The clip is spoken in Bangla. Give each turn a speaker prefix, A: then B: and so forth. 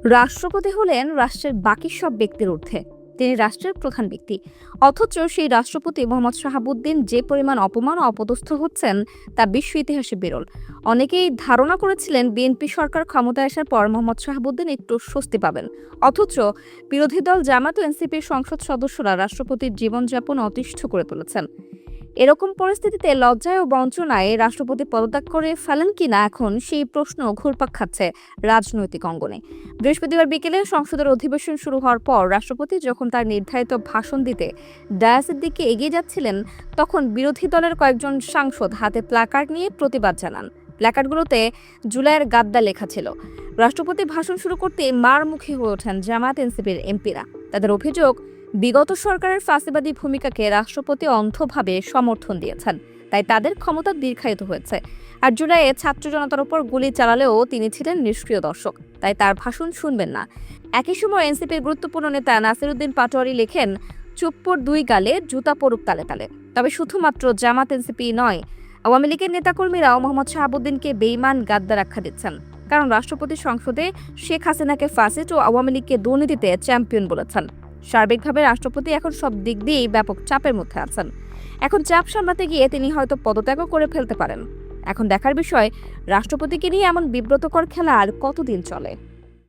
A: রাষ্ট্রপতি হলেন রাষ্ট্রের বাকি সব ব্যক্তির ঊর্ধ্বে। তিনি রাষ্ট্রের প্রধান ব্যক্তি। অথচ সেই রাষ্ট্রপতি মোহাম্মদ শাহাবুদ্দিন যে পরিমাণ অপমান ও অপদস্থ হচ্ছেন তা বিশ্ব ইতিহাসে বিরল। অনেকেই ধারণা করেছিলেন বিএনপি সরকার ক্ষমতায় আসার পর মোহাম্মদ শাহাবুদ্দিন একটু স্বস্তি পাবেন। অথচ বিরোধী দল জামাত ও এনসিপির সংসদ সদস্যরা রাষ্ট্রপতির জীবনযাপন অতিষ্ঠ করে তুলেছেন। এরকম পরিস্থিতিতে লজ্জায় ও বঞ্চনায় রাষ্ট্রপতি পদত্যাগ করে ফেলেন কিনা এখন সেই প্রশ্ন ঘুরপাক খাচ্ছে রাজনৈতিক অঙ্গনে। বৃহস্পতিবার বিকেলে সংসদের অধিবেশন শুরু হওয়ার পর রাষ্ট্রপতি যখন তার নির্ধারিত ভাষণ দিতে ডায়াসের দিকে এগিয়ে যাচ্ছিলেন, তখন বিরোধী দলের কয়েকজন সাংসদ হাতে প্ল্যাকার্ড নিয়ে প্রতিবাদ জানান। প্ল্যাকার্ডগুলোতে জুলাইয়ের গাদ্দা লেখা ছিল। রাষ্ট্রপতি ভাষণ শুরু করতে মারমুখী হয়ে ওঠেন জামায়াত এনসিপির এমপিরা। তাদের অভিযোগ, বিগত সরকারের ফাঁসিবাদী ভূমিকাকে রাষ্ট্রপতি অন্ধভাবে সমর্থন দিয়েছেন, তাই তাদের ক্ষমতা দীর্ঘায়িত হয়েছে। আর জুলাইয়ে ছাত্র জনতার উপর গুলি চালালেও তিনি ছিলেন নিষ্ক্রিয় দর্শক, তাই তার ভাষণ শুনবেন না। একই সময় এনসিপির গুরুত্বপূর্ণ নেতা নাসিরউদ্দিন পাটোয়ারি লেখেন, চুপ্পর দুই গালে জুতা পড়ুক তালে তালে। তবে শুধুমাত্র জামাত এনসিপি নয়, আওয়ামী লীগের নেতাকর্মীরাও মোহাম্মদ শাহাবুদ্দিনকে বেঈমান গাদ্দার আখ্যা দিচ্ছেন। কারণ রাষ্ট্রপতি সংসদে শেখ হাসিনাকে ফ্যাসিস্ট ও আওয়ামী লীগকে দুর্নীতিতে চ্যাম্পিয়ন বলেছেন। সার্বিকভাবে রাষ্ট্রপতি এখন সব দিক দিয়েই ব্যাপক চাপের মধ্যে আছেন। এখন চাপ সামলাতে গিয়ে তিনি হয়তো পদত্যাগও করে ফেলতে পারেন। এখন দেখার বিষয়, রাষ্ট্রপতিকে নিয়ে এমন বিব্রতকর খেলা আর কতদিন চলে।